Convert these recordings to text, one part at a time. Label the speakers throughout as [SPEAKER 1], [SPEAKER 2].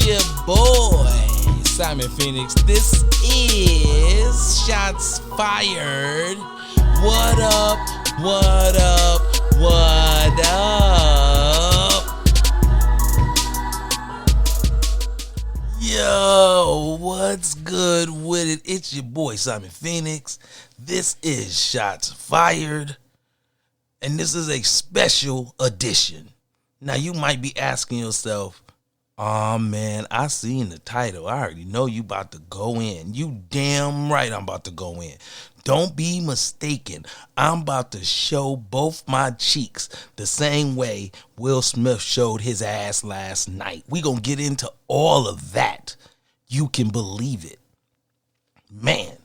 [SPEAKER 1] your boy, Simon Phoenix. This is Shots Fired. What up? What up? What up? Yo, what's good with it? It's your boy, Simon Phoenix. This is Shots Fired. And this is a special edition. Now, you might be asking yourself, oh man, I seen the title. I already know you about to go in. You damn right I'm about to go in. Don't be mistaken. I'm about to show both my cheeks the same way Will Smith showed his ass last night. We gonna get into all of that. You can believe it. Man.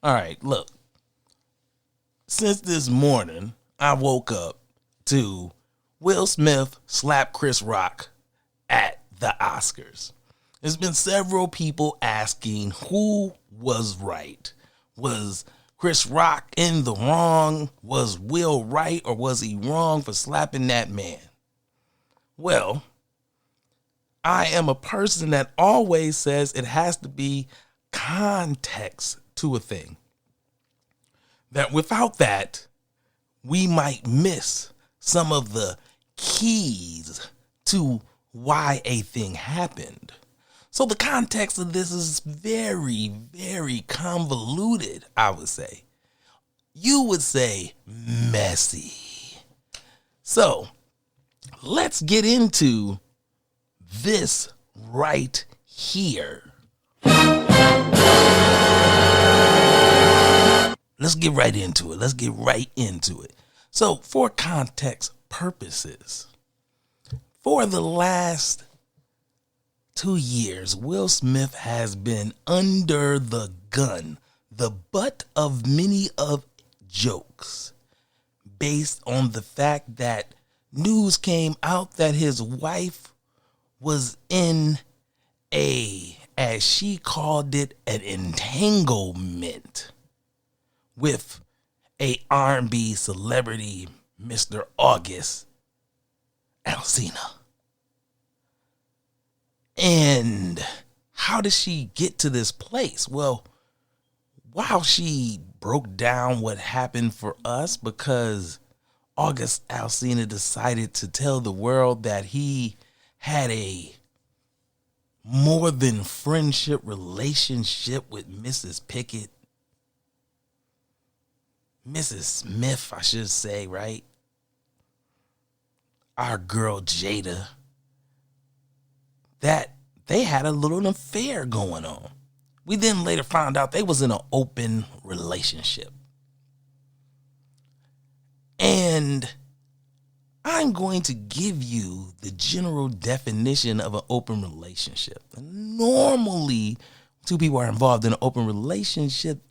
[SPEAKER 1] All right, look. Since this morning, I woke up to Will Smith slap Chris Rock at the Oscars. There's been several people asking who was right. Was Chris Rock in the wrong? Was Will right, or was he wrong for slapping that man? Well, I am a person that always says it has to be context to a thing. That without that, we might miss some of the keys to why a thing happened. So the context of this is very, very convoluted, I would say. You would say messy. So let's get into this right here. Let's get right into it. So for context purposes, for the last 2 years, Will Smith has been under the gun, the butt of many of jokes, based on the fact that news came out that his wife was in a, as she called it, an entanglement with a R&B celebrity, Mr. August Alsina. And how did she get to this place? Well, while she broke down what happened for us, because August Alsina decided to tell the world that he had a more than friendship relationship with Mrs. Pickett. Mrs. Smith, I should say, right? Our girl Jada. That they had a little affair going on. We then later found out they was in an open relationship. And I'm going to give you the general definition of an open relationship. Normally, two people are involved in an open relationship.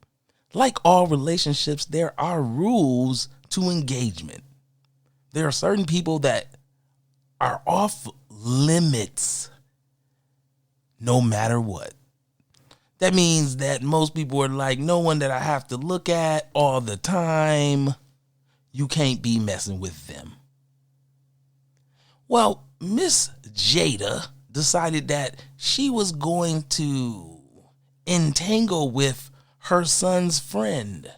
[SPEAKER 1] Like all relationships, there are rules to engagement. There are certain people that are off limits no matter what. That means that most people are like, no one that I have to look at all the time. You can't be messing with them. Well, Miss Jada decided that she was going to entangle with her son's friend.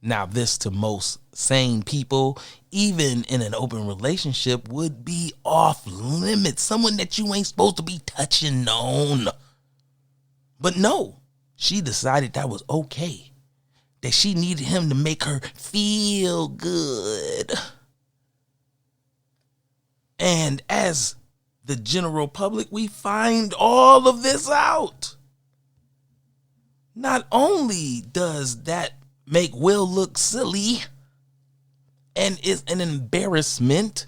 [SPEAKER 1] Now, this to most sane people, even in an open relationship, would be off limits. Someone that you ain't supposed to be touching on. But no, she decided that was okay. That she needed him to make her feel good. And as the general public, we find all of this out. Not only does that make Will look silly and is an embarrassment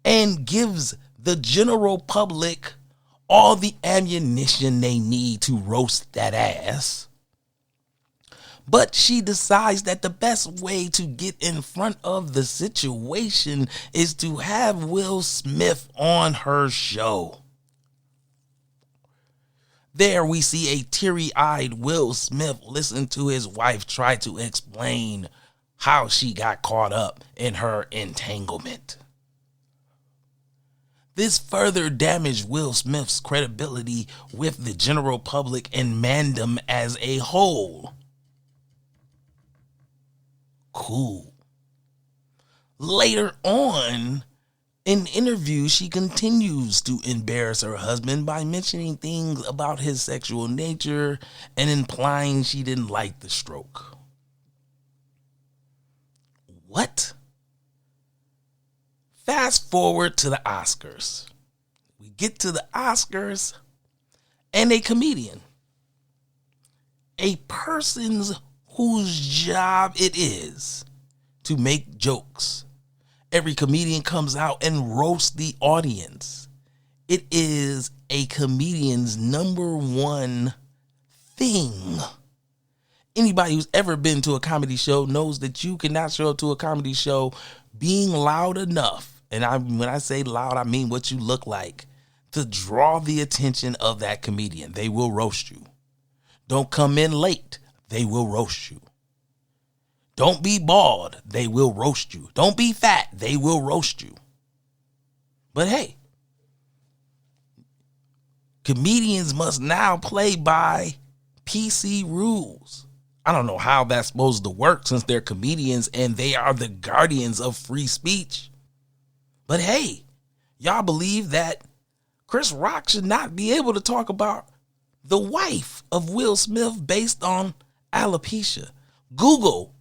[SPEAKER 1] and gives the general public all the ammunition they need to roast that ass, but she decides that the best way to get in front of the situation is to have Will Smith on her show. There we see a teary-eyed Will Smith listen to his wife try to explain how she got caught up in her entanglement. This further damaged Will Smith's credibility with the general public and fandom as a whole. Cool. Later on, in interviews, she continues to embarrass her husband by mentioning things about his sexual nature and implying she didn't like the stroke. What? Fast forward to the Oscars. We get to the Oscars and a comedian, a person's whose job it is to make jokes. Every comedian comes out and roasts the audience. It is a comedian's number one thing. Anybody who's ever been to a comedy show knows that you cannot show up to a comedy show being loud enough. And when I say loud, I mean what you look like, to draw the attention of that comedian. They will roast you. Don't come in late. They will roast you. Don't be bald. They will roast you. Don't be fat. They will roast you. But hey, comedians must now play by PC rules. I don't know how that's supposed to work since they're comedians and they are the guardians of free speech. But hey, y'all believe that Chris Rock should not be able to talk about the wife of Will Smith based on alopecia. Google,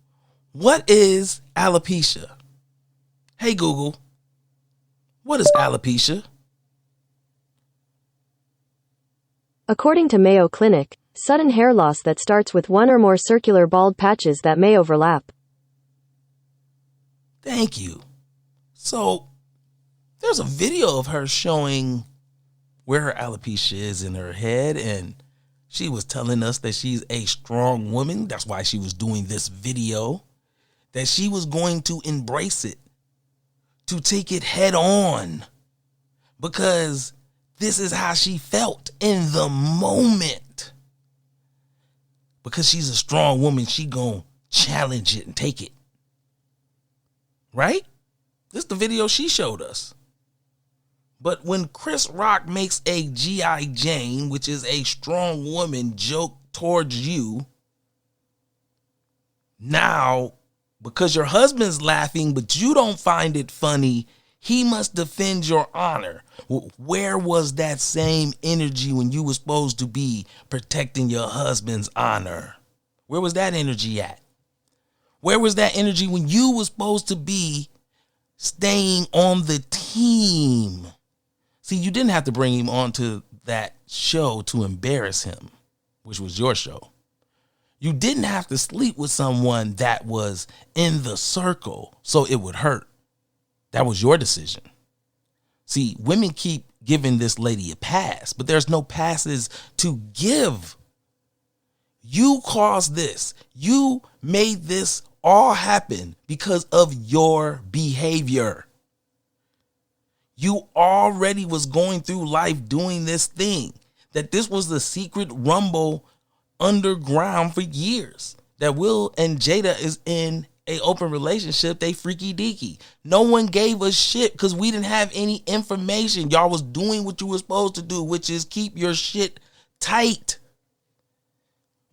[SPEAKER 1] what is alopecia? Hey Google, what is alopecia?
[SPEAKER 2] According to Mayo Clinic, sudden hair loss that starts with one or more circular bald patches that may overlap.
[SPEAKER 1] Thank you. So, there's a video of her showing where her alopecia is in her head, and she was telling us that she's a strong woman. That's why she was doing this video, that she was going to embrace it, to take it head on, because this is how she felt in the moment. Because she's a strong woman, she gonna challenge it and take it. Right? This is the video she showed us. But when Chris Rock makes a G.I. Jane, which is a strong woman, joke towards you, now, because your husband's laughing, but you don't find it funny, he must defend your honor. Where was that same energy when you were supposed to be protecting your husband's honor? Where was that energy at? Where was that energy when you were supposed to be staying on the team? See, you didn't have to bring him onto that show to embarrass him, which was your show. You didn't have to sleep with someone that was in the circle so it would hurt. That was your decision. See, women keep giving this lady a pass, but there's no passes to give. You caused this. You made this all happen because of your behavior. You already was going through life doing this thing, that this was the secret rumble underground for years, that Will and Jada is in a open relationship. They freaky deaky. No one gave us shit because we didn't have any information. Y'all was doing what you were supposed to do, which is keep your shit tight.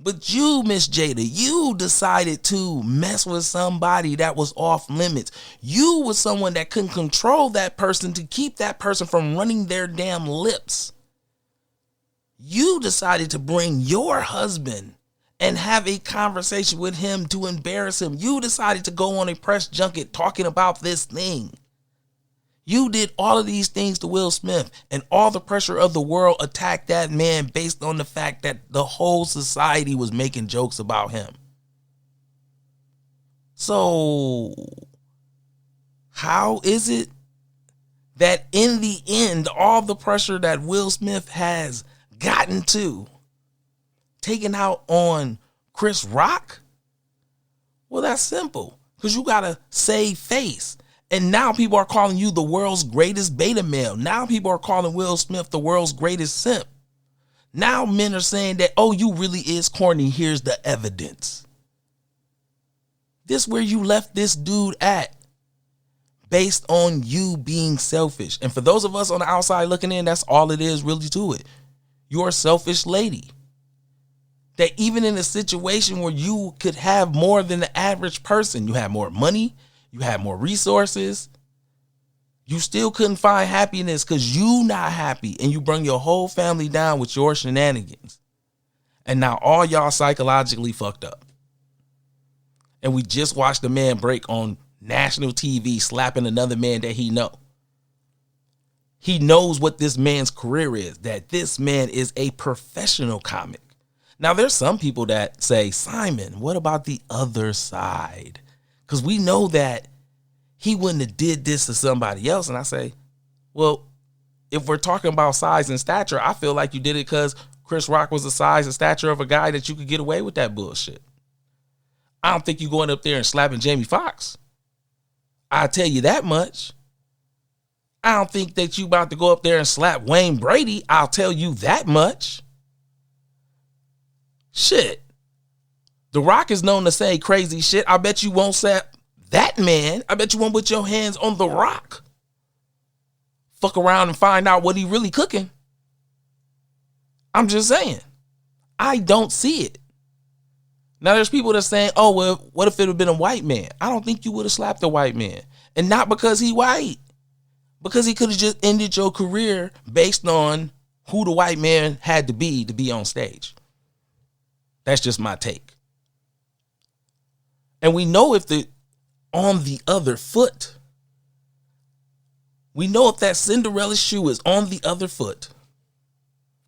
[SPEAKER 1] But you, Miss Jada, you decided to mess with somebody that was off limits. You was someone that couldn't control that person to keep that person from running their damn lips. You decided to bring your husband and have a conversation with him to embarrass him. You decided to go on a press junket talking about this thing. You did all of these things to Will Smith, and all the pressure of the world attacked that man based on the fact that the whole society was making jokes about him. So, how is it that in the end, all the pressure that Will Smith has gotten to, taken out on Chris Rock? Well, that's simple, because you got to save face. And now people are calling you the world's greatest beta male. Now people are calling Will Smith the world's greatest simp. Now men are saying that, oh, you really is corny. Here's the evidence. This where you left this dude at. based on you being selfish. And for those of us on the outside looking in, that's all it is really to it. You're a selfish lady. That even in a situation where you could have more than the average person, you have more money, you have more resources, you still couldn't find happiness because you not happy, and you bring your whole family down with your shenanigans. And now all y'all psychologically fucked up. And we just watched a man break on national TV slapping another man that he know. He knows what this man's career is, that this man is a professional comic. Now, there's some people that say, Simon, what about the other side? Because we know that he wouldn't have did this to somebody else. And I say, well, if we're talking about size and stature, I feel like you did it because Chris Rock was the size and stature of a guy that you could get away with that bullshit. I don't think you going up there and slapping Jamie Foxx. I'll tell you that much. I don't think that you about to go up there and slap Wayne Brady. I'll tell you that much. Shit. The Rock is known to say crazy shit. I bet you won't slap that man. I bet you won't put your hands on The Rock. Fuck around and find out what he really cooking. I'm just saying. I don't see it. Now there's people that's saying, oh, well, what if it would have been a white man? I don't think you would have slapped a white man. And not because he white. Because he could have just ended your career based on who the white man had to be on stage. That's just my take. And we know if on the other foot, we know if that Cinderella shoe is on the other foot,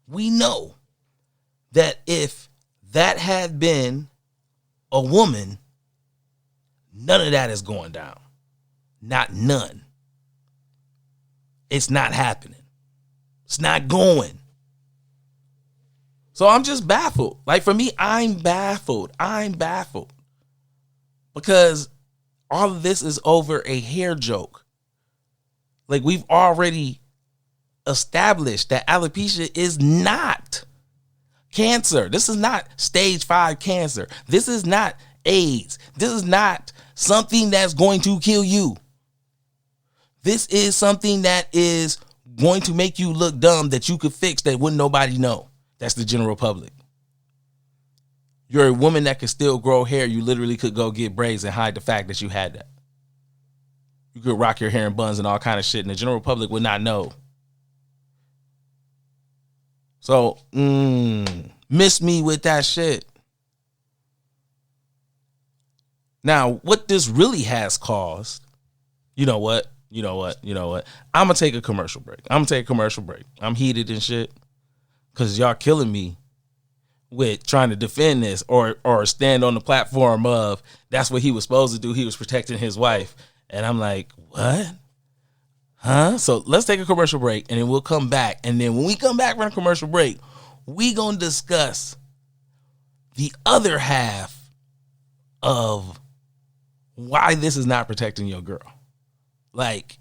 [SPEAKER 1] we know that if that had been a woman, none of that is going down. Not none. It's not happening. It's not going. So I'm just baffled. Like for me, I'm baffled. Because all of this is over a hair joke. Like we've already established that alopecia is not cancer. This is not stage 5 cancer. This is not AIDS. This is not something that's going to kill you. This is something that is going to make you look dumb that you could fix that wouldn't nobody know. That's the general public. You're a woman that can still grow hair. You literally could go get braids and hide the fact that you had that. You could rock your hair in buns and all kind of shit, and the general public would not know. So, miss me with that shit. Now, what this really has caused, you know what? I'm going to take a commercial break. I'm heated and shit because y'all killing me with trying to defend this or stand on the platform of that's what he was supposed to do. He was protecting his wife. And I'm like, what? Huh? So let's take a commercial break and then we'll come back. And then when we come back from a commercial break, we going to discuss the other half of why this is not protecting your girl. Like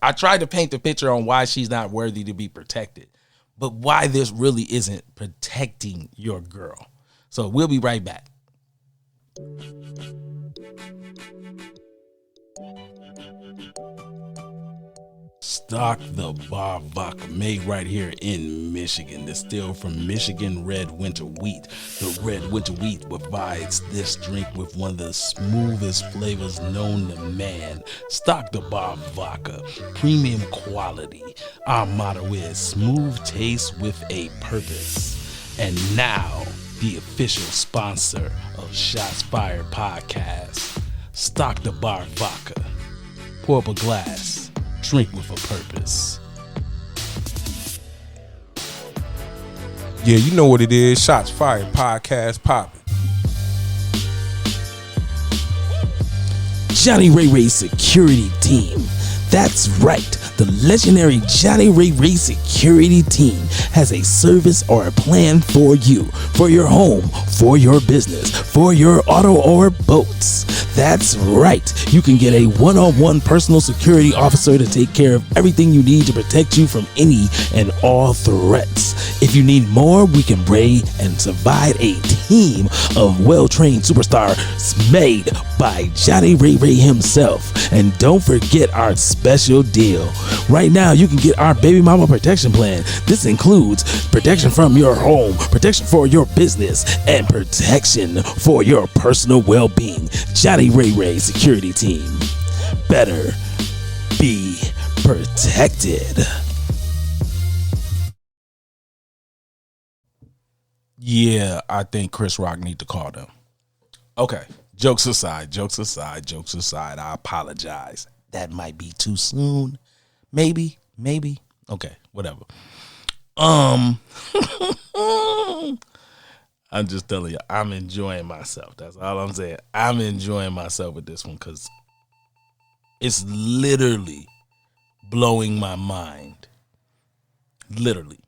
[SPEAKER 1] I tried to paint the picture on why she's not worthy to be protected, but why this really isn't protecting your girl. So we'll be right back. Stock the Bar Vodka, made right here in Michigan, distilled from Michigan red winter wheat. The red winter wheat provides this drink with one of the smoothest flavors known to man. Stock the Bar Vodka, premium quality. Our motto is smooth taste with a purpose. And now, the official sponsor of Shots Fired Podcast. Stock the Bar Vodka. Pour up a glass. Drink with a purpose.
[SPEAKER 3] Yeah, you know what it is. Shots Fired Podcast popping.
[SPEAKER 1] Johnny Ray Ray's security team. That's right. The legendary Johnny Ray Ray security team has a service or a plan for you, for your home, for your business, for your auto or boats. That's right. You can get a one-on-one personal security officer to take care of everything you need to protect you from any and all threats. If you need more, we can bring and provide a team of well-trained superstars made by Johnny Ray Ray himself. And don't forget our special deal. Right now, you can get our baby mama protection plan. This includes protection from your home, protection for your business, and protection for your personal well-being. Johnny Ray Ray Security Team. Better be protected.
[SPEAKER 3] Yeah, I think Chris Rock need to call them. Okay, jokes aside, I apologize.
[SPEAKER 1] That might be too soon. Maybe. Okay, whatever. I'm just telling you, I'm enjoying myself. That's all I'm saying. I'm enjoying myself with this one because it's literally blowing my mind. Literally.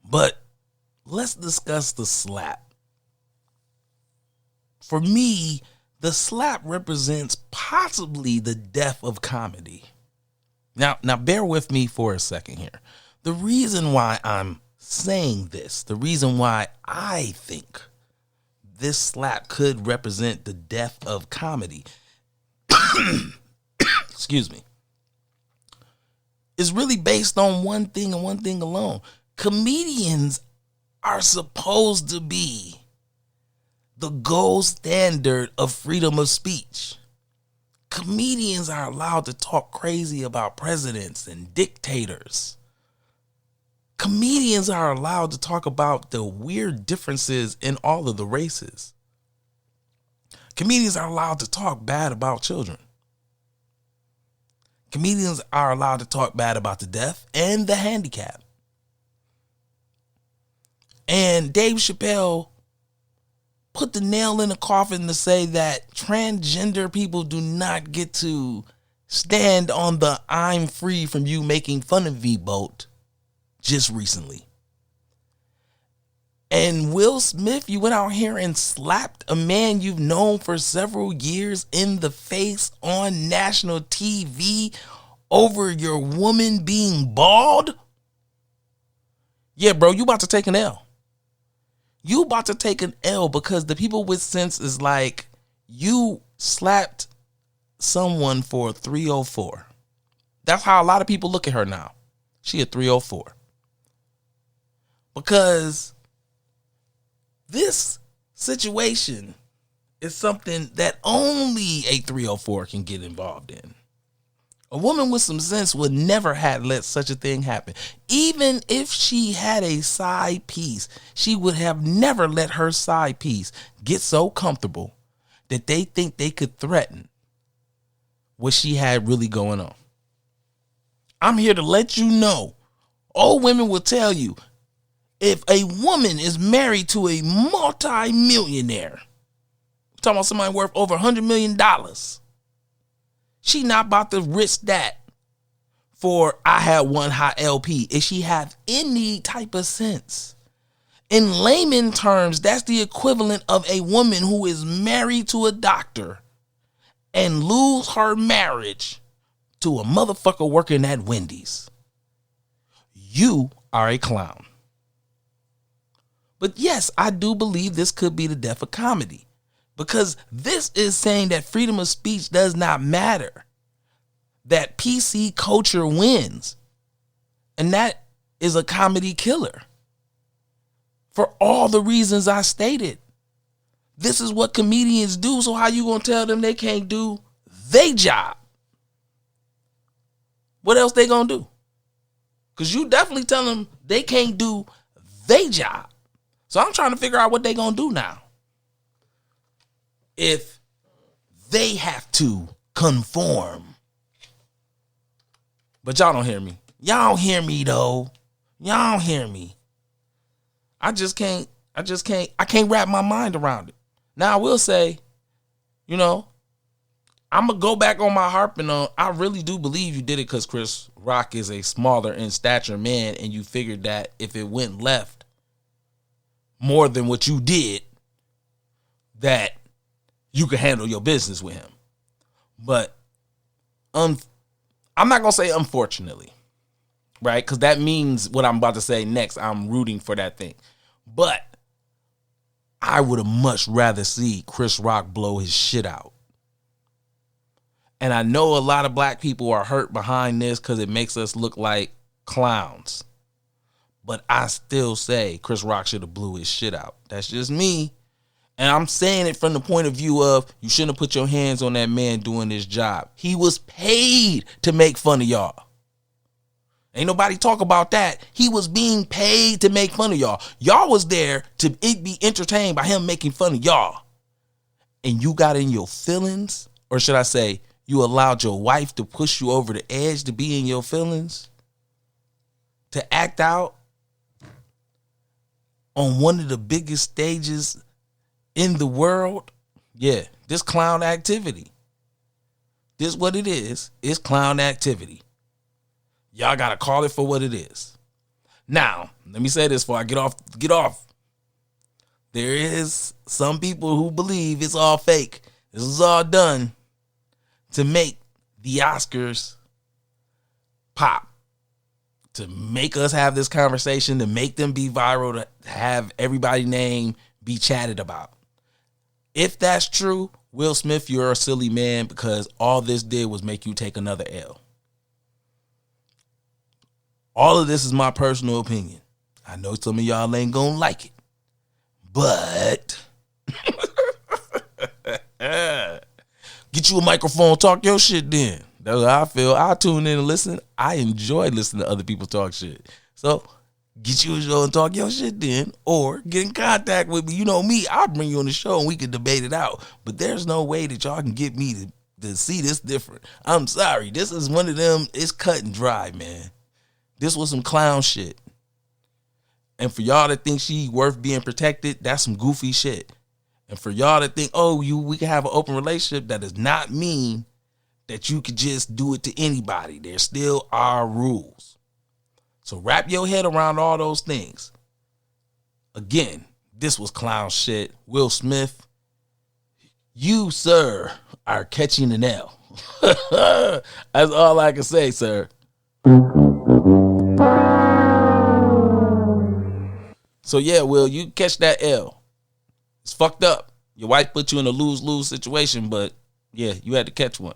[SPEAKER 1] But let's discuss the slap. For me, the slap represents possibly the death of comedy. Now bear with me for a second here. The reason why I'm saying this, the reason why I think this slap could represent the death of comedy, excuse me, is really based on one thing and one thing alone. Comedians are supposed to be the gold standard of freedom of speech. Comedians are allowed to talk crazy about presidents and dictators. Comedians are allowed to talk about the weird differences in all of the races. Comedians are allowed to talk bad about children. Comedians are allowed to talk bad about the deaf and the handicapped. And Dave Chappelle put the nail in the coffin to say that transgender people do not get to stand on the "I'm free from you making fun of me" boat just recently. And Will Smith, you went out here and slapped a man you've known for several years in the face on national TV over your woman being bald? Yeah, bro, you about to take an L. You about to take an L because the people with sense is like, you slapped someone for 304. That's how a lot of people look at her now. She a 304. Because this situation is something that only a 304 can get involved in. A woman with some sense would never have let such a thing happen. Even if she had a side piece, she would have never let her side piece get so comfortable that they think they could threaten what she had really going on. I'm here to let you know, old women will tell you, if a woman is married to a multi-millionaire, talking about somebody worth over $100 million, she not about to risk that for "I had one hot LP" if she have any type of sense. In layman terms, that's the equivalent of a woman who is married to a doctor and lose her marriage to a motherfucker working at Wendy's. You are a clown. But yes, I do believe this could be the death of comedy. Because this is saying that freedom of speech does not matter. That PC culture wins. And that is a comedy killer. For all the reasons I stated. This is what comedians do. So how you gonna tell them they can't do their job? What else they gonna do? Because you definitely tell them they can't do their job. So I'm trying to figure out what they gonna do now. If they have to conform. But y'all don't hear me. Y'all don't hear me though. Y'all don't hear me. I can't wrap my mind around it. Now I will say, I'm gonna go back on my harping on, I really do believe you did it because Chris Rock is a smaller in stature man, and you figured that if it went left more than what you did, that you could handle your business with him. But I'm not going to say unfortunately,
[SPEAKER 3] right? Because that means what I'm about to say next, I'm rooting for that thing. But I would have much rather see Chris Rock blow his shit out. And I know a lot of black people are hurt behind this because it makes us look like clowns. But I still say Chris Rock should have blew his shit out. That's just me. And I'm saying it from the point of view of you shouldn't have put your hands on that man doing his job. He was paid to make fun of y'all. Ain't nobody talk about that. He was being paid to make fun of y'all. Y'all was there to be entertained by him making fun of y'all. And you got in your feelings, or should I say, you allowed your wife to push you over the edge to be in your feelings, to act out on one of the biggest stages in the world. Yeah, this clown activity. This what it is. It's clown activity. Y'all got to call it for what it is. Now, let me say this before I get off. There is some people who believe it's all fake. This is all done to make the Oscars pop, to make us have this conversation, to make them be viral, to have everybody's name be chatted about. If that's true, Will Smith, you're a silly man because all this did was make you take another L. All of this is my personal opinion. I know some of y'all ain't gonna like it, but get you a microphone, talk your shit then. That's how I feel. I tune in and listen. I enjoy listening to other people talk shit. So get you a show and talk your shit then, or get in contact with me. You know me, I'll bring you on the show and we can debate it out. But there's no way that y'all can get me to see this different. I'm sorry. This is one of them, it's cut and dry, man. This was some clown shit. And for y'all to think she worth being protected, that's some goofy shit. And for y'all to think, we can have an open relationship, that does not mean that you could just do it to anybody. There still are rules. So wrap your head around all those things. Again, this was clown shit. Will Smith, you, sir, are catching an L. That's all I can say, sir. So yeah, Will, you catch that L. It's fucked up. Your wife put you in a lose-lose situation, but yeah, you had to catch one.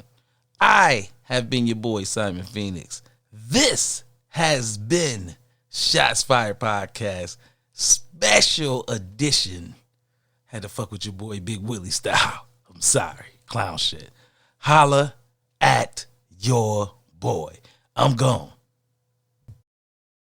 [SPEAKER 3] I have been your boy, Simon Phoenix. This has been Shots Fired Podcast, special edition. Had to fuck with your boy Big Willie style. I'm sorry. Clown shit. Holla at your boy. I'm gone.